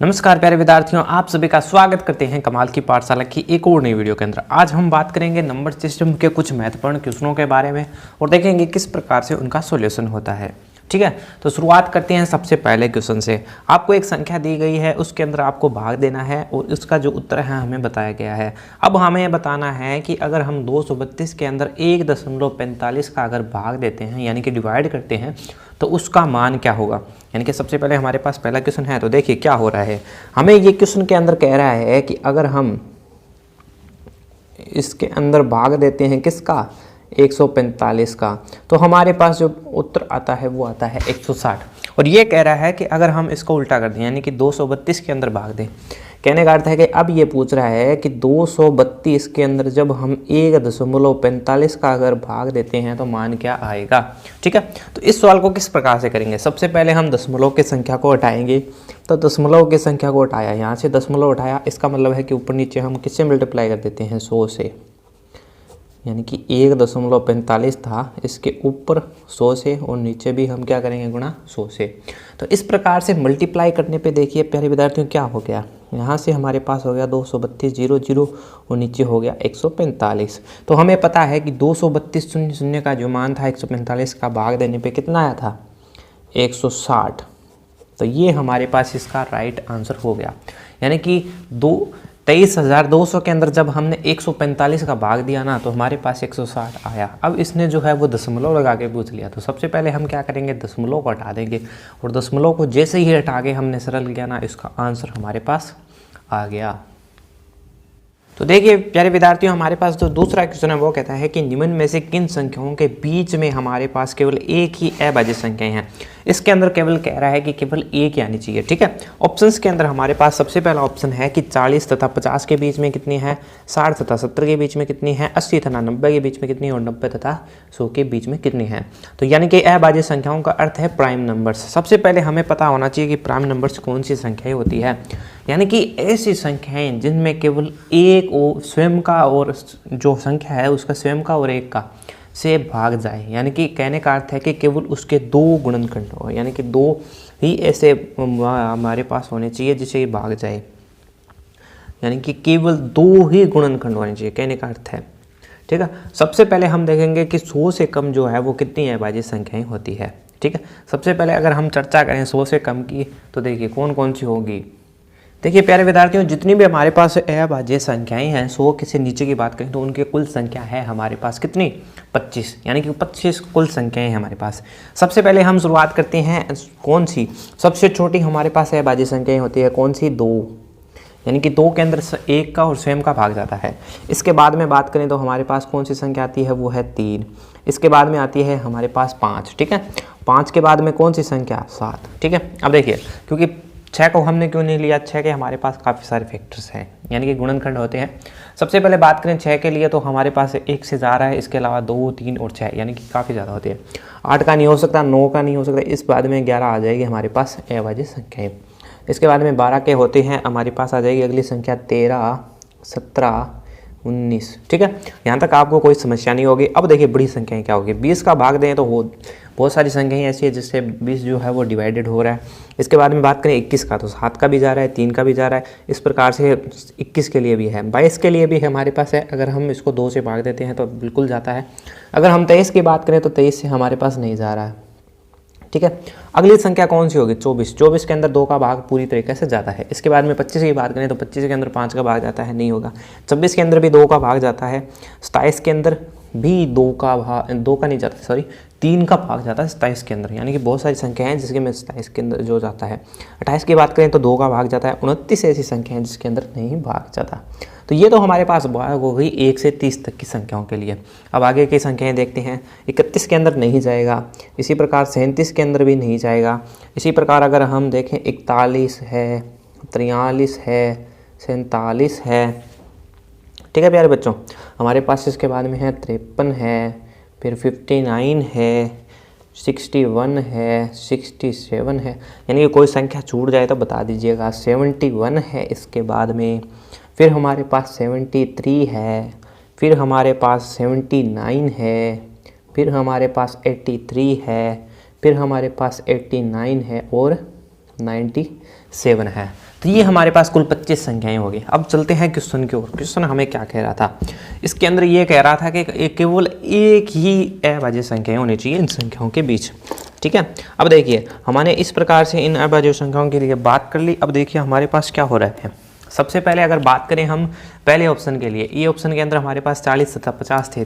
नमस्कार प्यारे विद्यार्थियों, आप सभी का स्वागत करते हैं कमाल की पाठशाला की एक और नई वीडियो के अंदर। आज हम बात करेंगे नंबर सिस्टम के कुछ महत्वपूर्ण क्वेश्चनों के बारे में और देखेंगे किस प्रकार से उनका सॉल्यूशन होता है। ठीक है, तो शुरुआत करते हैं सबसे पहले क्वेश्चन से। आपको एक संख्या दी गई है, उसके अंदर आपको भाग देना है और उसका जो उत्तर है हमें बताया गया है। अब हमें बताना है कि अगर हम 232 के अंदर 1.45 का अगर भाग देते हैं यानी कि डिवाइड करते हैं तो उसका मान क्या होगा। यानी कि सबसे पहले हमारे पास पहला क्वेश्चन है, तो देखिए क्या हो रहा है। हमें ये क्वेश्चन के अंदर कह रहा है कि अगर हम इसके अंदर भाग देते हैं किसका, 145 का, तो हमारे पास जो उत्तर आता है वो आता है 160। और ये कह रहा है कि अगर हम इसको उल्टा कर दें यानी कि 232 के अंदर भाग दें, कहने का अर्थ है कि अब ये पूछ रहा है कि 232 के अंदर जब हम 1.45 का अगर भाग देते हैं तो मान क्या आएगा। ठीक है, तो इस सवाल को किस प्रकार से करेंगे। सबसे पहले हम दशमलव की संख्या को हटाएंगे। तो दशमलव की संख्या को हटाया, यहाँ से दशमलव हटाया, इसका मतलब है कि ऊपर नीचे हम किससे मल्टीप्लाई कर देते हैं, 100 से। यानी कि 1.45 था, इसके ऊपर 100 से और नीचे भी हम क्या करेंगे, गुणा 100 से। तो इस प्रकार से मल्टीप्लाई करने पे देखिए प्यारे विद्यार्थियों क्या हो गया, यहाँ से हमारे पास हो गया 232 0 0 और नीचे हो गया 145। तो हमें पता है कि 232 शून्य शून्य का जो मान था 145 का भाग देने पे कितना आया था, 160। तो ये हमारे पास इसका राइट आंसर हो गया। यानी कि 23,200 के अंदर जब हमने 145 का भाग दिया ना तो हमारे पास 160 आया। अब इसने जो है वो दशमलव लगा के पूछ लिया, तो सबसे पहले हम क्या करेंगे, दशमलव को हटा देंगे और दशमलव को जैसे ही हटा के हमने सरल किया ना, इसका आंसर हमारे पास आ गया। तो देखिए प्यारे विद्यार्थियों, हमारे पास जो दूसरा क्वेश्चन है वो कहता है कि निम्न में से किन संख्याओं के बीच में हमारे पास केवल एक ही अभाज्य संख्याएं हैं। इसके अंदर केवल कह रहा है कि केवल एक ही आनी चाहिए। ठीक है, ऑप्शंस के अंदर हमारे पास सबसे पहला ऑप्शन है कि 40 तथा 50 के बीच में कितनी है, 60 तथा 70 के बीच में कितनी है, 80 तथा 90 के बीच में कितनी है और 90 तथा 100 के बीच में कितनी है। तो यानी कि अभाज्य संख्याओं का अर्थ है प्राइम नंबर्स। सबसे पहले हमें पता होना चाहिए कि प्राइम नंबर्स कौन सी संख्याएं होती है। यानी कि ऐसी संख्याएं जिनमें केवल एक स्वयं का और जो संख्या है उसका स्वयं का और एक का से भाग जाए। यानी कि कहने का अर्थ है कि केवल उसके दो गुणनखंड हो, यानी कि दो ही ऐसे हमारे पास होने चाहिए जिसे ये भाग जाए। यानी कि केवल दो ही गुणनखंड होने चाहिए, कहने का अर्थ है। ठीक है, सबसे पहले हम देखेंगे कि 100 से कम जो है वो कितनी अभाज्य संख्याएं होती है। ठीक है, सबसे पहले अगर हम चर्चा करें 100 से कम की, तो देखिए कौन कौन सी होगी। देखिए प्यारे विद्यार्थियों, जितनी भी हमारे पास अभाज्य संख्याएं हैं 100 के से नीचे की बात करें तो उनकी कुल संख्या है हमारे पास कितनी, 25। यानी कि 25 कुल संख्याएं हैं हमारे पास। सबसे पहले हम शुरुआत करते हैं कौन सी, सबसे छोटी हमारे पास अभाज्य संख्याएं होती है कौन सी, 2। यानी कि 2 के अंदर एक का और स्वयं का भाग जाता है। इसके बाद में बात करें तो हमारे पास कौन सी संख्या आती है, वो है 3। इसके बाद में आती है हमारे पास 5। ठीक है, 5 के बाद में कौन सी संख्या, 7। ठीक है, अब देखिए क्योंकि 6 को हमने क्यों नहीं लिया, 6 के हमारे पास काफ़ी सारे फैक्टर्स हैं यानी कि गुणनखंड होते हैं। सबसे पहले बात करें 6 के लिए तो हमारे पास 1 से ज़्यादा है, इसके अलावा 2 3 और 6 यानी कि काफ़ी ज़्यादा होते हैं। 8 का नहीं हो सकता, 9 का नहीं हो सकता, इस बाद में 11 आ जाएगी हमारे पास अभाज्य संख्याएं। इसके बाद में 12 के होते हैं, हमारे पास आ जाएगी अगली संख्या 13 17 19। ठीक है, यहाँ तक आपको कोई समस्या नहीं होगी। अब देखिए बड़ी संख्याएं क्या होगी, 20 का भाग दें तो बहुत सारी संख्याएं ऐसी है जिससे 20 जो है वो डिवाइडेड हो रहा है। इसके बाद में बात करें 21 का, तो 7 का भी जा रहा है, 3 का भी जा रहा है, इस प्रकार से 21 के लिए भी है। 22 के लिए भी हमारे पास है, अगर हम इसको 2 से भाग देते हैं तो बिल्कुल जाता है। अगर हम 23 की बात करें तो 23 से हमारे पास नहीं जा रहा है। ठीक है, अगली संख्या कौन सी होगी, 24। 24 के अंदर 2 का भाग पूरी तरीके से जाता है। इसके बाद में 25 की बात करें तो 25 के अंदर 5 का भाग जाता है, नहीं होगा। 26 के अंदर भी 2 का भाग जाता है। 27 के अंदर भी 2 का नहीं जाता, सॉरी 3 का भाग जाता है 27 के अंदर। यानी कि बहुत सारी संख्या हैं जिसके में 27 के अंदर जो जाता है। 28 की बात करें तो 2 का भाग जाता है। 29 ऐसी संख्या हैं जिसके अंदर नहीं भाग जाता। तो ये तो हमारे पास भाग हो गई 1 से 30 तक की संख्याओं के लिए। अब आगे की संख्याएं देखते हैं। 31 के अंदर नहीं जाएगा, इसी प्रकार 37 के अंदर भी नहीं जाएगा। इसी प्रकार अगर हम देखें 41 है, 43 है, 47 है। ठीक है प्यारे बच्चों, हमारे पास इसके बाद में है 53 है, फिर 59 है, 61 है, 67 है। यानी कि कोई संख्या छूट जाए तो बता दीजिएगा। 71 है इसके बाद में, फिर हमारे पास 73 है, फिर हमारे पास 79 है, फिर हमारे पास 83 है, फिर हमारे पास 89 है और 97 है। तो ये हमारे पास कुल 25 संख्याएं होगी। अब चलते हैं क्वेश्चन की ओर। क्वेश्चन हमें क्या कह रहा था, इसके अंदर ये कह रहा था कि केवल एक ही अभाज्य संख्याएं होनी चाहिए इन संख्याओं के बीच। ठीक है, अब देखिए हमने इस प्रकार से इन अभाज्य संख्याओं के लिए बात कर ली। अब देखिए हमारे पास क्या हो रहा है। सबसे पहले अगर बात करें हम पहले ऑप्शन के लिए, ये ऑप्शन के अंदर हमारे पास 40 तथा 50 थे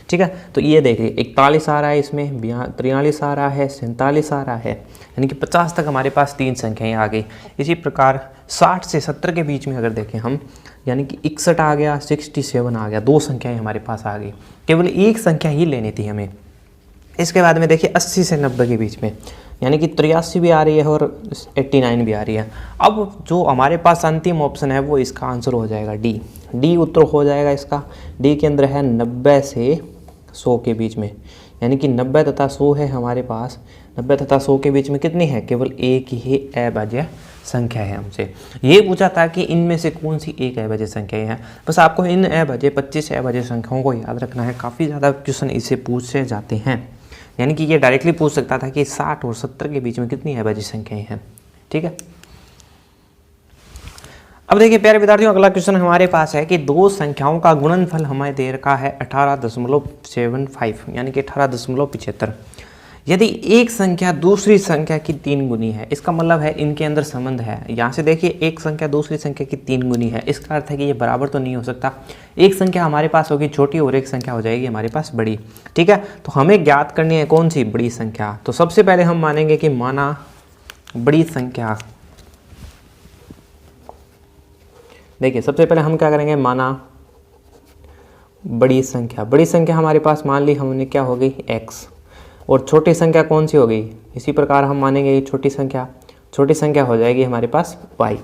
ठीक है। तो ये देखिए 41 आ रहा है, इसमें 43 आ रहा है, 47 आ रहा है, यानी कि 50 तक हमारे पास 3 संख्याएं आ गई। इसी प्रकार 60 से 70 के बीच में अगर देखें हम, यानी कि 61 आ गया, 67 आ गया, 2 संख्याएं हमारे पास आ गई। केवल एक संख्या ही लेनी थी हमें। इसके बाद में देखिए 80 से 90 के बीच में, यानी कि 83 भी आ रही है और 89 भी आ रही है। अब जो हमारे पास अंतिम ऑप्शन है वो इसका आंसर हो जाएगा डी उत्तर हो जाएगा इसका। डी के अंदर है 90 से 100 के बीच में, यानी कि 90 तथा 100 है हमारे पास। 90 तथा 100 के बीच में कितनी है, केवल एक ही अभाज्य संख्या है। हमसे ये पूछा था कि इनमें से कौन सी एक अभाज्य संख्या है। बस आपको इन अभाज्य 25 अभाज्य संख्याओं को याद रखना है। काफ़ी ज़्यादा क्वेश्चन इससे पूछे जाते हैं, यानी कि ये डायरेक्टली पूछ सकता था कि 60 और 70 के बीच में कितनी अभाज्य संख्याएं हैं। ठीक है, अब देखिए प्यारे विद्यार्थियों, अगला क्वेश्चन हमारे पास है कि दो संख्याओं का गुणनफल हमें दे रखा है 18.75, यानी कि 18.75। यदि एक संख्या दूसरी संख्या की 3 गुनी है, इसका मतलब है इनके अंदर संबंध है। यहाँ से देखिए एक संख्या दूसरी संख्या की 3 गुनी है, इसका अर्थ है कि ये बराबर तो नहीं हो सकता। एक संख्या हमारे पास होगी छोटी और एक संख्या हो जाएगी हमारे पास बड़ी। ठीक है, तो हमें ज्ञात करनी है कौन सी बड़ी संख्या। तो सबसे पहले हम मानेंगे कि माना बड़ी संख्या, देखिए सबसे पहले हम क्या करेंगे, माना बड़ी संख्या। बड़ी संख्या हमारे पास मान ली हमने क्या हो गई x, और छोटी संख्या कौन सी हो गई, इसी प्रकार हम मानेंगे ये छोटी संख्या हो जाएगी हमारे पास y।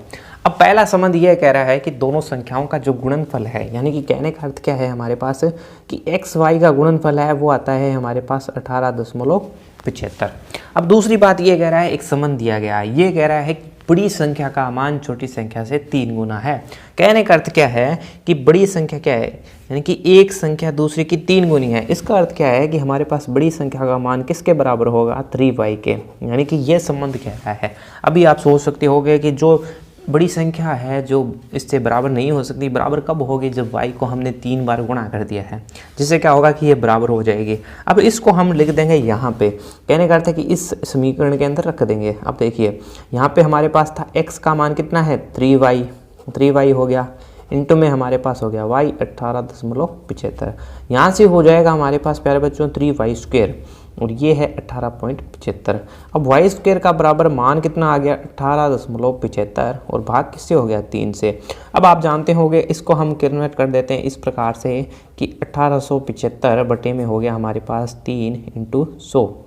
अब पहला संबंध ये कह रहा है कि दोनों संख्याओं का जो गुणनफल है, यानी कि कहने का अर्थ क्या है हमारे पास कि x y का गुणनफल है वो आता है हमारे पास 18.75। अब दूसरी बात ये कह रहा है, एक संबंध दिया गया है, ये कह रहा है कि बड़ी संख्या का मान छोटी संख्या से 3 गुना है। कहने का अर्थ क्या है कि बड़ी संख्या क्या है, यानी कि एक संख्या दूसरी की 3 गुनी है। इसका अर्थ क्या है कि हमारे पास बड़ी संख्या का मान किसके बराबर होगा, 3y के, यानी कि यह संबंध कह रहा है। अभी आप सोच सकते होंगे कि जो बड़ी संख्या है जो इससे बराबर नहीं हो सकती, बराबर कब होगी, जब y को हमने 3 बार गुणा कर दिया है, जिससे क्या होगा कि ये बराबर हो जाएगी। अब इसको हम लिख देंगे यहाँ पे, कहने का अर्थ है कि इस समीकरण के अंदर रख देंगे। अब देखिए यहाँ पे हमारे पास था x का मान कितना है 3y हो गया, इंटू में हमारे पास हो गया y 18.75। यहाँ से हो जाएगा हमारे पास प्यारे बच्चों 3y², और ये है 18.75। अब y² का बराबर मान कितना आ गया 18.75, और भाग किससे हो गया 3 से। अब आप जानते होंगे इसको हम कन्वर्ट कर देते हैं इस प्रकार से कि 1875 बटे में हो गया हमारे पास 3 × 100।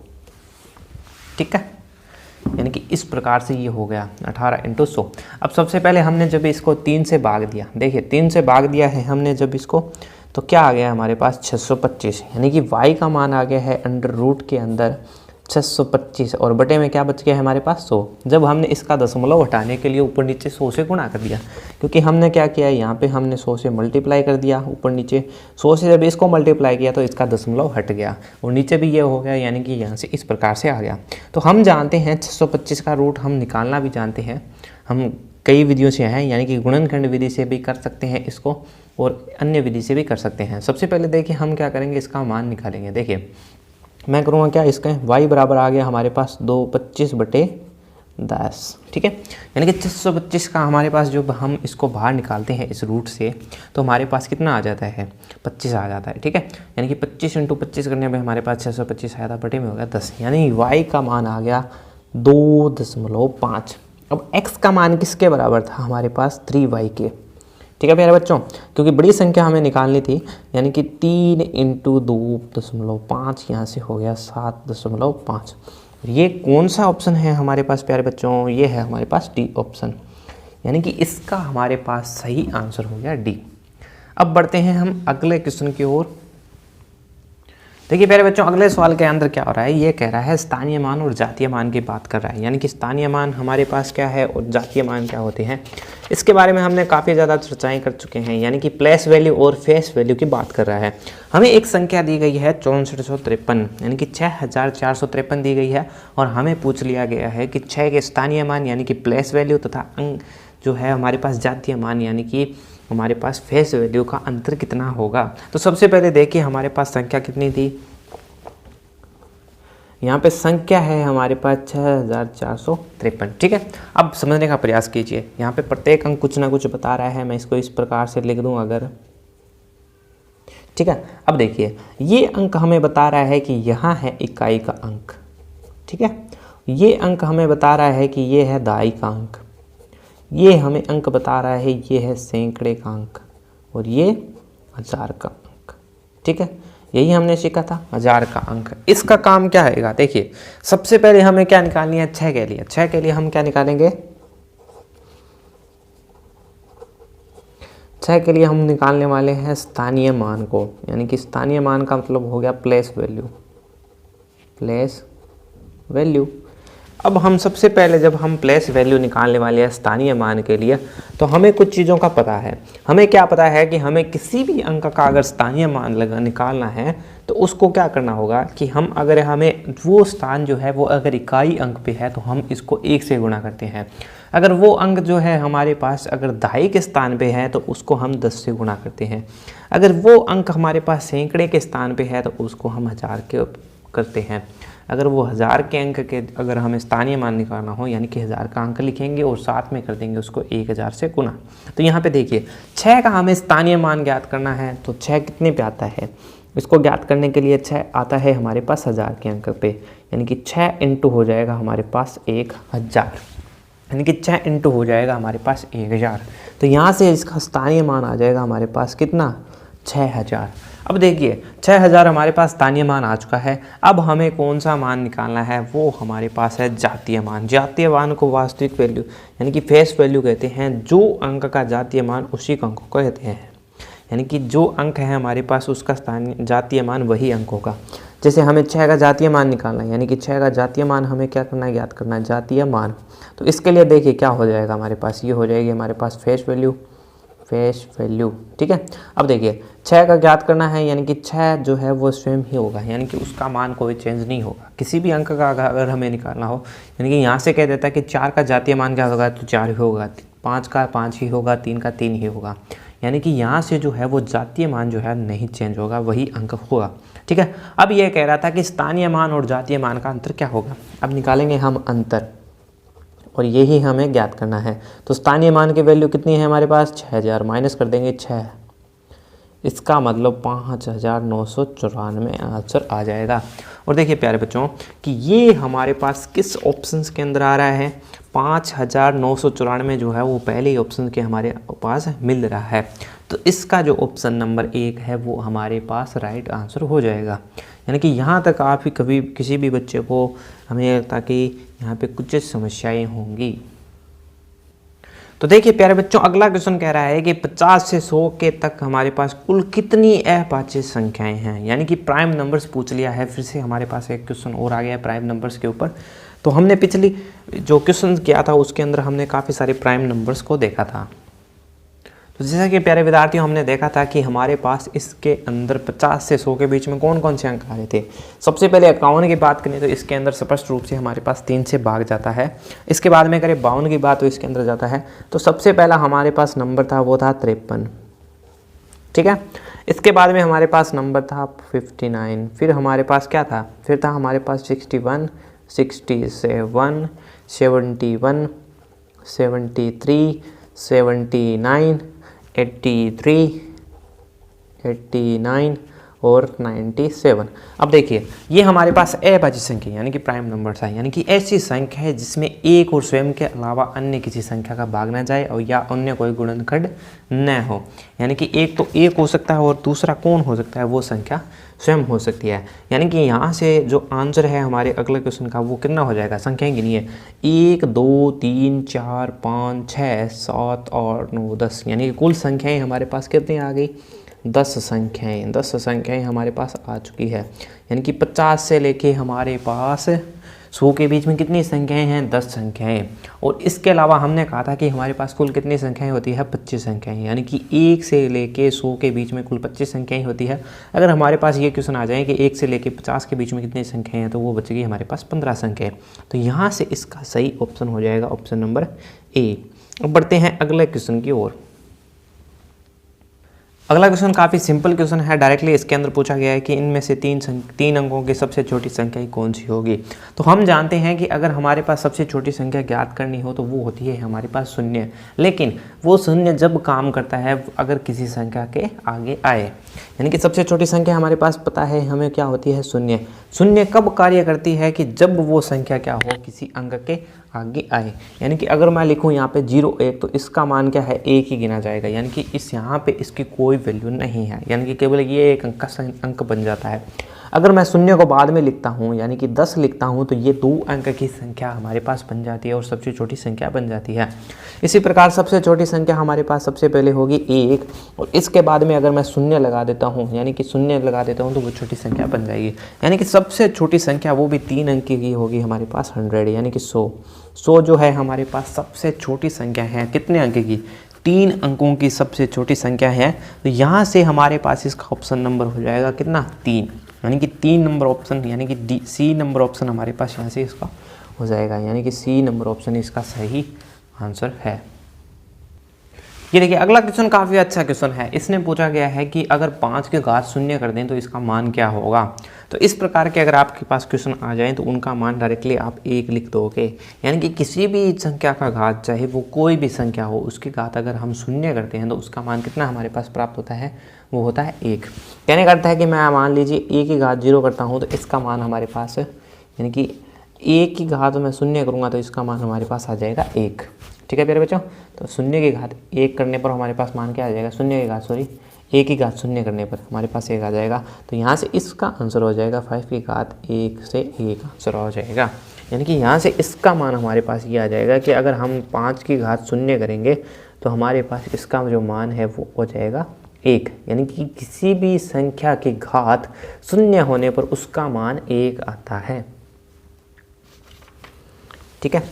ठीक है, यानी कि इस प्रकार से ये हो गया 18 × 100। अब सबसे पहले हमने जब इसको 3 से भाग दिया, देखिए 3 से भाग दिया है हमने जब इसको, तो क्या आ गया हमारे पास 625, यानी कि y का मान आ गया है अंडर रूट के अंदर 625, और बटे में क्या बच गया है हमारे पास 100। जब हमने इसका दशमलव हटाने के लिए ऊपर नीचे 100 से गुणा कर दिया, क्योंकि हमने क्या किया है यहाँ पे हमने 100 से मल्टीप्लाई कर दिया ऊपर नीचे। 100 से जब इसको मल्टीप्लाई किया तो इसका दशमलव हट गया और नीचे भी ये हो गया, यानी कि यहाँ से इस प्रकार से आ गया। तो हम जानते हैं 625 का रूट हम निकालना भी जानते हैं, हम कई विधियों से हैं, यानी कि गुणनखंड विधि से भी कर सकते हैं इसको और अन्य विधि से भी कर सकते हैं। सबसे पहले देखिए हम क्या करेंगे, इसका मान निकालेंगे। देखिए मैं करूँगा क्या, इसका y बराबर आ गया हमारे पास 225/10। ठीक है, यानी कि 625 का हमारे पास जो हम इसको बाहर निकालते हैं इस रूट से, तो हमारे पास कितना आ जाता है 25 आ जाता है। ठीक है, यानी कि 25 × 25 करने में हमारे पास 625 आया था, बटे में हो गया 10, यानी y का मान आ गया 2.5। अब x का मान किसके बराबर था हमारे पास 3y के। ठीक है प्यारे बच्चों, क्योंकि बड़ी संख्या हमें निकालनी थी, यानी कि 3 × 2.5, यहाँ से हो गया 7.5। ये कौन सा ऑप्शन है हमारे पास प्यारे बच्चों, ये है हमारे पास डी ऑप्शन, यानी कि इसका हमारे पास सही आंसर हो गया डी। अब बढ़ते हैं हम अगले क्वेश्चन की ओर। देखिए प्यारे बच्चों, अगले सवाल के अंदर क्या हो रहा है, ये कह रहा है स्थानीय मान और जातीय मान की बात कर रहा है, यानी कि स्थानीय मान हमारे पास क्या है और जातीय मान क्या होते हैं, इसके बारे में हमने काफ़ी ज़्यादा चर्चाएं कर चुके हैं। यानी कि प्लेस वैल्यू और फेस वैल्यू की बात कर रहा है। हमें एक संख्या दी गई है 6453, यानी कि 6453 दी गई है, और हमें पूछ लिया गया है कि 6 के स्थानीय मान यानी कि प्लेस वैल्यू तथा जो है हमारे पास जातीय मान यानी कि हमारे पास फेस वैल्यू का अंतर कितना होगा। तो सबसे पहले देखिए हमारे पास संख्या कितनी थी, यहाँ पे संख्या है हमारे पास 6453। ठीक है, अब समझने का प्रयास कीजिए। यहाँ पे प्रत्येक अंक कुछ ना कुछ बता रहा है, मैं इसको इस प्रकार से लिख दूँ अगर, ठीक है। अब देखिए ये अंक हमें बता रहा है कि यहाँ है इकाई का अंक, ठीक है। ये अंक हमें बता रहा है कि ये है दहाई का अंक, ये हमें अंक बता रहा है ये है सैकड़े का अंक, और ये हजार का अंक, ठीक है। यही हमने सीखा था, हजार का अंक। इसका काम क्या है, देखिए सबसे पहले हमें क्या निकालनी है, 6 के लिए। 6 के लिए हम क्या निकालेंगे, 6 के लिए हम निकालने वाले हैं स्थानीय मान को, यानी कि स्थानीय मान का मतलब हो गया प्लेस वैल्यू, प्लेस वैल्यू। अब हम सबसे पहले जब हम प्लेस वैल्यू निकालने वाले हैं स्थानीय मान के लिए, तो हमें कुछ चीज़ों का पता है। हमें क्या पता है कि हमें किसी भी अंक का अगर स्थानीय मान निकालना है तो उसको क्या करना होगा कि हम अगर हमें वो स्थान जो है वो अगर इकाई अंक पे है तो हम इसको 1 से गुणा करते हैं। अगर वो अंक जो है हमारे पास अगर दहाई के स्थान पे है तो उसको हम 10 से गुणा करते हैं। अगर वो अंक हमारे पास सैकड़े के स्थान पे है तो उसको हम हजार के करते हैं। अगर वो हजार के अंक के अगर हमें स्थानीय मान निकालना हो यानी कि हजार का अंक लिखेंगे और साथ में कर देंगे उसको 1000 से गुना। तो यहाँ पे देखिए 6 का हमें स्थानीय मान ज्ञात करना है, तो 6 कितने पे आता है, इसको ज्ञात करने के लिए 6 आता है हमारे पास हजार के अंक पे, यानी कि 6 इंटू हो जाएगा हमारे पास 1000, यानी कि 6 इंटू हो जाएगा हमारे पास 1000। तो यहाँ से इसका स्थानीय मान आ जाएगा हमारे पास कितना, 6000। अब देखिए 6000 हमारे पास स्थानीय मान आ चुका है। अब हमें कौन सा मान निकालना है, वो हमारे पास है जातीय मान। जातीय मान को वास्तविक वैल्यू यानी कि फेस वैल्यू कहते हैं। जो अंक का जातीय मान उसी अंक को कहते हैं, यानी कि जो अंक है हमारे पास उसका स्थानीय जातीय मान वही अंक होगा। जैसे हमें 6 का जातीय मान निकालना है, यानी कि 6 का जातीय मान हमें क्या करना है, ज्ञात करना है जातीय मान। तो इसके लिए देखिए क्या हो जाएगा हमारे पास, ये हो जाएगी हमारे पास फेस वैल्यू, फेस वैल्यू, ठीक है। अब देखिए 6 का ज्ञात करना है, यानी कि 6 जो है वो स्वयं ही होगा, यानी कि उसका मान कोई चेंज नहीं होगा। किसी भी अंक का अगर हमें निकालना हो, यानी कि यहाँ से कह देता है कि 4 का जातीय मान क्या होगा, तो 4 ही होगा, 5 का 5 ही होगा, 3 का 3 ही होगा, यानी कि यहाँ से जो है वो जातीय मान जो है नहीं चेंज होगा, वही अंक होगा, ठीक है। अब ये कह रहा था कि स्थानीय मान और जातीय मान का अंतर क्या होगा। अब निकालेंगे हम अंतर, और यही हमें ज्ञात करना है। तो स्थानीय मान की वैल्यू कितनी है हमारे पास, 6000, माइनस कर देंगे 6, इसका मतलब 5994 आंसर आ जाएगा। और देखिए प्यारे बच्चों कि ये हमारे पास किस ऑप्शन के अंदर आ रहा है, 5994 जो है वो पहले ही ऑप्शन के हमारे पास मिल रहा है। तो इसका जो ऑप्शन नंबर 1 है वो हमारे पास राइट आंसर हो जाएगा। यानी कि यहाँ तक आप ही कभी किसी भी बच्चे को हमें लगता कि यहाँ पे कुछ समस्याएं होंगी। तो देखिए प्यारे बच्चों अगला क्वेश्चन कह रहा है कि 50 से 100 के तक हमारे पास कुल कितनी अभाज्य संख्याएं हैं, यानी कि प्राइम नंबर्स पूछ लिया है। फिर से हमारे पास एक क्वेश्चन और आ गया है प्राइम नंबर्स के ऊपर। तो हमने पिछली जो क्वेश्चन किया था उसके अंदर हमने काफ़ी सारे प्राइम नंबर्स को देखा था। तो जैसा कि प्यारे विद्यार्थियों हमने देखा था कि हमारे पास इसके अंदर 50 से 100 के बीच में कौन कौन से अंक आ रहे थे। सबसे पहले 51 की बात करें तो इसके अंदर स्पष्ट रूप से हमारे पास 3 से भाग जाता है। इसके बाद में करें 52 की बात तो इसके अंदर जाता है। तो सबसे पहला हमारे पास नंबर था वो था 53, ठीक है। इसके बाद में हमारे पास नंबर था 59, फिर हमारे पास क्या था, फिर था हमारे पास 61, 67, 71, 73, 79, 83, 89 और 97। अब देखिए ये हमारे पास अभाज्य संख्या यानी कि प्राइम नंबर्स है, यानी कि ऐसी संख्या है जिसमें एक और स्वयं के अलावा अन्य किसी संख्या का भाग ना जाए और या अन्य कोई गुणनखंड न हो। यानी कि एक तो एक हो सकता है और दूसरा कौन हो सकता है, वो संख्या स्वयं हो सकती है। यानी कि यहाँ से जो आंसर है हमारे अगले क्वेश्चन का वो कितना हो जाएगा, संख्याएं गिनिए 1 2 3 4 5 6 7 8 9 10, यानी कि कुल संख्याएं हमारे पास कितनी आ गई, 10 संख्याएं। 10 संख्याएं हमारे पास आ चुकी है। यानी कि 50 से लेके हमारे पास 100 के बीच में कितनी संख्याएं हैं, 10 संख्याएं। और इसके अलावा हमने कहा था कि हमारे पास कुल कितनी संख्याएं होती है, 25 संख्याएं। यानी कि 1 से लेके 100 के बीच में कुल 25 संख्याएं होती है। अगर हमारे पास ये क्वेश्चन आ जाए कि 1 से लेके 50 के बीच में कितनी संख्याएं हैं तो वो बचेगी हमारे पास 15 संख्याएं। तो यहाँ से इसका सही ऑप्शन हो जाएगा ऑप्शन नंबर ए। अब बढ़ते हैं अगले क्वेश्चन की ओर। अगला क्वेश्चन काफ़ी सिंपल क्वेश्चन है। डायरेक्टली इसके अंदर पूछा गया है कि इनमें से तीन अंकों की सबसे छोटी संख्या कौन सी होगी। तो हम जानते हैं कि अगर हमारे पास सबसे छोटी संख्या ज्ञात करनी हो तो वो होती है हमारे पास शून्य। लेकिन वो शून्य जब काम करता है अगर किसी संख्या के आगे आए, यानी कि सबसे छोटी संख्या हमारे पास पता है हमें क्या होती है, शून्य। शून्य कब कार्य करती है कि जब वो संख्या क्या हो, किसी अंक के आगे आए। यानी कि अगर मैं लिखूं यहाँ पे 0 1 तो इसका मान क्या है, 1 ही गिना जाएगा। यानी कि इस यहाँ पे इसकी कोई वैल्यू नहीं है, यानी कि केवल ये एक अंक का अंक बन जाता है। अगर मैं शून्य को बाद में लिखता हूँ यानी कि 10 लिखता हूँ तो ये 2 अंक की संख्या हमारे पास बन जाती है और सबसे छोटी संख्या बन जाती है। इसी प्रकार सबसे छोटी संख्या हमारे पास सबसे पहले होगी 1 और इसके बाद में अगर मैं शून्य लगा देता हूँ यानी कि शून्य लगा देता हूँ तो वो छोटी संख्या बन जाएगी। यानी कि सबसे छोटी संख्या वो भी 3 अंक की होगी हमारे पास 100, यानी कि 100 जो है हमारे पास सबसे छोटी संख्या है। कितने अंक की, 3 अंकों की सबसे छोटी संख्या है। तो यहाँ से हमारे पास इसका ऑप्शन नंबर हो जाएगा कितना, 3, यानी कि 3 नंबर ऑप्शन, यानी कि सी नंबर ऑप्शन हमारे पास यहाँ से इसका हो जाएगा, यानी कि सी नंबर ऑप्शन इसका सही आंसर है। ये देखिए अगला क्वेश्चन काफ़ी अच्छा क्वेश्चन है। इसने पूछा गया है कि अगर 5 की घात शून्य कर दें तो इसका मान क्या होगा। तो इस प्रकार के अगर आपके पास क्वेश्चन आ जाएं तो उनका मान डायरेक्टली आप 1 लिख दोगे। यानी कि किसी भी संख्या का घात, चाहे वो कोई भी संख्या हो, उसकी घात अगर हम शून्य करते हैं तो उसका मान कितना हमारे पास प्राप्त होता है, वो होता है 1। कहने का अर्थ है कि मैं मान लीजिए 1 की घात 0 करता हूँ तो इसका मान हमारे पास, यानी कि 1 की घात मैं शून्य करूँगा तो इसका मान हमारे पास आ जाएगा 1। ठीक है प्यारे बच्चों, तो शून्य की घात 1 करने पर हमारे पास मान क्या आ जाएगा, शून्य की घात 1 की घात शून्य करने पर हमारे पास 1 आ जाएगा। तो यहाँ से इसका आंसर हो जाएगा 5 की घात 1 से 1 आंसर हो जाएगा। यानी कि यहाँ से इसका मान हमारे पास ये आ जाएगा कि अगर हम 5 की घात शून्य करेंगे तो हमारे पास इसका जो मान है वो हो जाएगा 1। यानी कि किसी भी संख्या की घात शून्य होने पर उसका मान 1 आता है। ठीक है,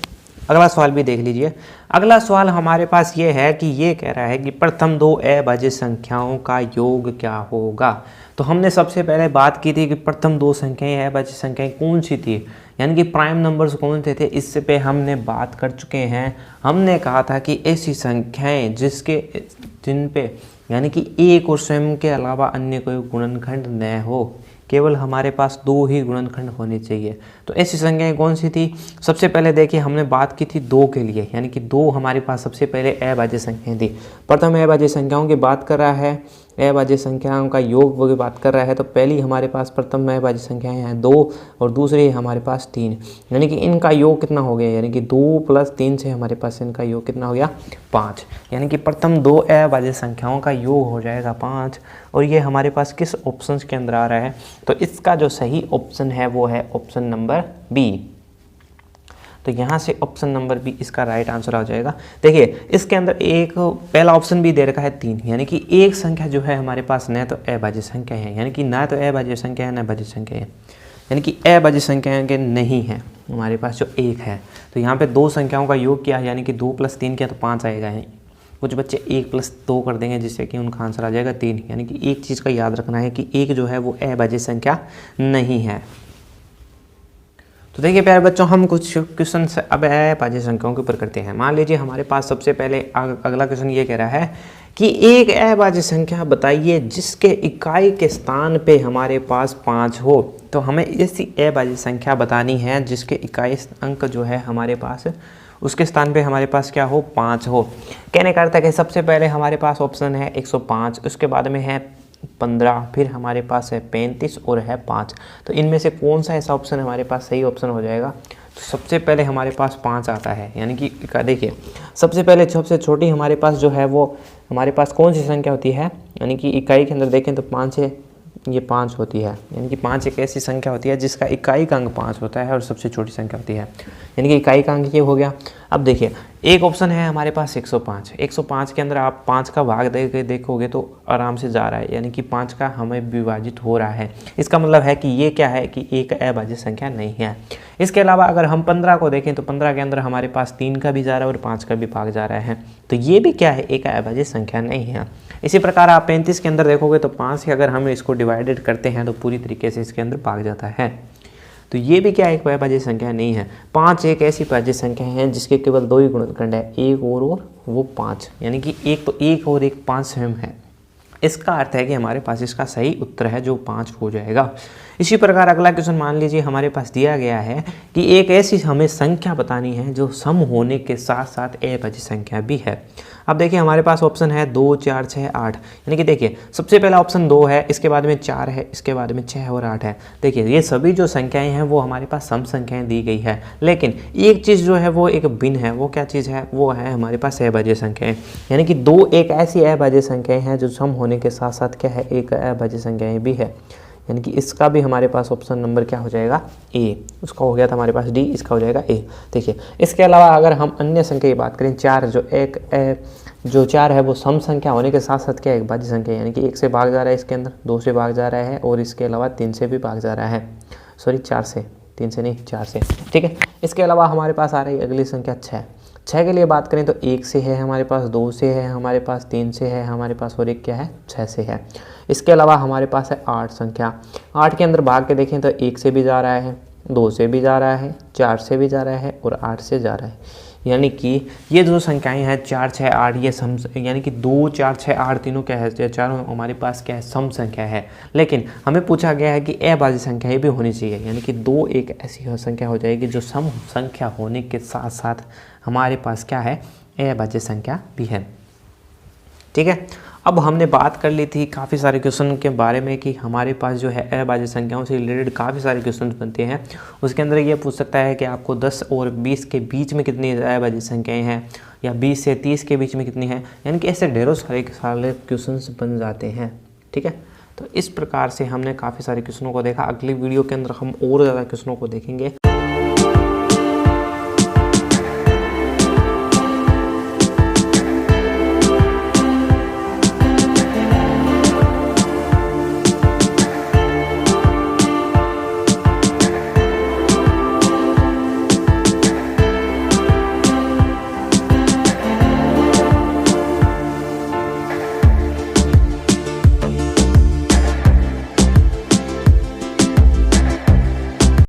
अगला सवाल भी देख लीजिए। अगला सवाल हमारे पास ये है कि ये कह रहा है कि प्रथम 2 अभाज्य संख्याओं का योग क्या होगा। तो हमने सबसे पहले बात की थी कि प्रथम 2 संख्याएं अभाज्य संख्याएं कौन सी थी, यानी कि प्राइम नंबर्स कौन से थे। इससे पे हमने बात कर चुके हैं। हमने कहा था कि ऐसी संख्याएं जिन पे यानी कि एक और स्वयं के अलावा अन्य कोई गुणनखंड न हो, केवल हमारे पास 2 ही गुणनखंड होने चाहिए। तो ऐसी संख्याएं कौन सी थी। सबसे पहले देखिए हमने बात की थी 2 के लिए, यानी कि 2 हमारे पास सबसे पहले अभाज्य संख्याएं थी। प्रथम अभाज्य संख्याओं की बात कर रहा है, अभाज्य संख्याओं का योग वो की बात कर रहा है। तो पहली हमारे पास प्रथम अभाज्य संख्याएं हैं 2 और दूसरी हमारे पास 3, यानी कि इनका योग कितना हो गया, यानी कि 2 + 3 से हमारे पास इनका योग कितना हो गया, 5। यानी कि प्रथम 2 अभाज्य संख्याओं का योग हो जाएगा 5। और ये हमारे पास किस ऑप्शन के अंदर आ रहा है, तो इसका जो सही ऑप्शन है वो है ऑप्शन नंबर बी। तो यहाँ से ऑप्शन नंबर बी इसका राइट आंसर आ जाएगा। देखिए इसके अंदर एक पहला ऑप्शन भी दे रखा है 3, यानी कि एक संख्या जो है हमारे पास न तो अभाज्य संख्या है, यानी कि ना तो अभाज्य संख्या है न भाज्य संख्या है, यानी कि अभाज्य संख्या के नहीं है हमारे पास जो 1 है। तो यहाँ पे 2 संख्याओं का योग किया, यानी कि 2 + 3 किया तो 5 आएगा। कुछ बच्चे 1 + 2 कर देंगे जिससे कि उनका आंसर आ जाएगा 3। यानी कि एक चीज़ का याद रखना है कि 1 जो है वो अभाज्य संख्या नहीं है। तो देखिए प्यारे बच्चों, हम कुछ क्वेश्चन अब अभाज्य संख्याओं के ऊपर करते हैं। मान लीजिए हमारे पास सबसे पहले अगला क्वेश्चन ये कह रहा है कि एक अभाज्य संख्या बताइए जिसके इकाई के स्थान पे हमारे पास 5 हो। तो हमें ऐसी अभाज्य संख्या बतानी है जिसके इकाई अंक जो है हमारे पास उसके स्थान पे हमारे पास क्या हो, 5 हो। कहने का अर्थ है कि सबसे पहले हमारे पास ऑप्शन है 105, उसके बाद में है 15, फिर हमारे पास है 35 और है 5। तो इनमें से कौन सा ऐसा ऑप्शन हमारे पास सही ऑप्शन हो जाएगा। तो सबसे पहले हमारे पास 5 आता है, यानी कि देखिए सबसे पहले सबसे छोटी हमारे पास जो है वो हमारे पास कौन सी संख्या होती है, यानी कि इकाई के अंदर देखें तो 5 है, ये 5 होती है। यानी कि 5 एक ऐसी संख्या होती है जिसका इकाई का अंक 5 होता है और सबसे छोटी संख्या होती है, यानी कि इकाई का अंक ये हो गया। अब देखिए एक ऑप्शन है हमारे पास 105। 105 के अंदर आप 5 का भाग दे के देखोगे तो आराम से जा रहा है, यानी कि 5 का हमें विभाजित हो रहा है। इसका मतलब है कि ये क्या है कि एक अभाज्य संख्या नहीं है। इसके अलावा अगर हम 15 को देखें तो 15 के अंदर हमारे पास 3 का भी जा रहा है और 5 का भी भाग जा रहा है, तो ये भी क्या है, एक अभाज्य संख्या नहीं है। इसी प्रकार आप 35 के अंदर देखोगे तो 5 से अगर हम इसको डिवाइडेड करते हैं तो पूरी तरीके से इसके अंदर भाग जाता है। तो ये भी क्या एक अभाज्य संख्या नहीं है। 5 एक ऐसी अभाज्य संख्या है जिसके केवल 2 ही गुणनखंड है, एक और वो 5, यानी कि एक तो एक और एक 5 स्वयं है। इसका अर्थ है कि हमारे पास इसका सही उत्तर है जो 5 हो जाएगा। इसी प्रकार अगला क्वेश्चन मान लीजिए हमारे पास दिया गया है कि एक ऐसी हमें संख्या बतानी है जो सम होने के साथ साथ अभाज्य संख्या भी है। अब देखिए हमारे पास ऑप्शन है 2, 4, 6, 8, यानी कि देखिए सबसे पहला ऑप्शन 2 है, इसके बाद में 4 है, इसके बाद में 6 और 8 है। देखिए ये सभी जो संख्याएं हैं वो हमारे पास सम संख्याएं दी गई है, लेकिन एक चीज़ जो है वो एक भिन्न है। वो क्या चीज़ है? वो है हमारे पास अभाज्य संख्याएं, यानी कि 2 एक ऐसी अभाज्य संख्याएं हैं जो सम होने के साथ साथ क्या है, एक अभाज्य संख्याएं भी है। यानी कि इसका भी हमारे पास ऑप्शन नंबर क्या हो जाएगा? ए। उसका हो गया था हमारे पास डी, इसका हो जाएगा ए। देखिए इसके अलावा अगर हम अन्य संख्या की बात करें, 4 जो 4 है वो सम संख्या होने के साथ साथ क्या एक भाज्य संख्या, यानी कि 1 से भाग जा रहा है, इसके अंदर 2 से भाग जा रहा है और इसके अलावा 3 से भी भाग जा रहा है, सॉरी 4 से, 3 से नहीं 4 से, ठीक है। इसके अलावा हमारे पास आ रही है अगली संख्या 6 के लिए बात करें तो 1 से है हमारे पास, 2 से है हमारे पास, 3 से है हमारे पास और एक क्या है 6 से है। इसके अलावा हमारे पास है 8 संख्या। 8 के अंदर भाग के देखें तो 1 से भी जा रहा है, 2 से भी जा रहा है, 4 से भी जा रहा है और 8 से जा रहा है। यानी कि ये जो संख्याएं हैं 4, 6, 8 ये सम, यानी कि 2, 4, 6, 8 तीनों क्या है, चारों हमारे पास क्या है सम संख्या है। लेकिन हमें पूछा गया है कि अभाज्य संख्याएं भी होनी चाहिए, यानी कि 2 एक ऐसी संख्या हो जाएगी जो सम संख्या होने के साथ साथ हमारे पास क्या है अभाज्य संख्या भी है, ठीक है। अब हमने बात कर ली थी काफ़ी सारे क्वेश्चन के बारे में कि हमारे पास जो है अभाज्य संख्याओं से रिलेटेड काफ़ी सारे क्वेश्चन बनते हैं। उसके अंदर ये पूछ सकता है कि आपको 10 और 20 के बीच में कितनी अभाज्य संख्याएं हैं, या 20 से 30 के बीच में कितनी है, यानी कि ऐसे ढेरों सारे क्वेश्चन बन जाते हैं, ठीक है। तो इस प्रकार से हमने काफ़ी सारे क्वेश्चनों को देखा। अगली वीडियो के अंदर हम और ज़्यादा क्वेश्चनों को देखेंगे।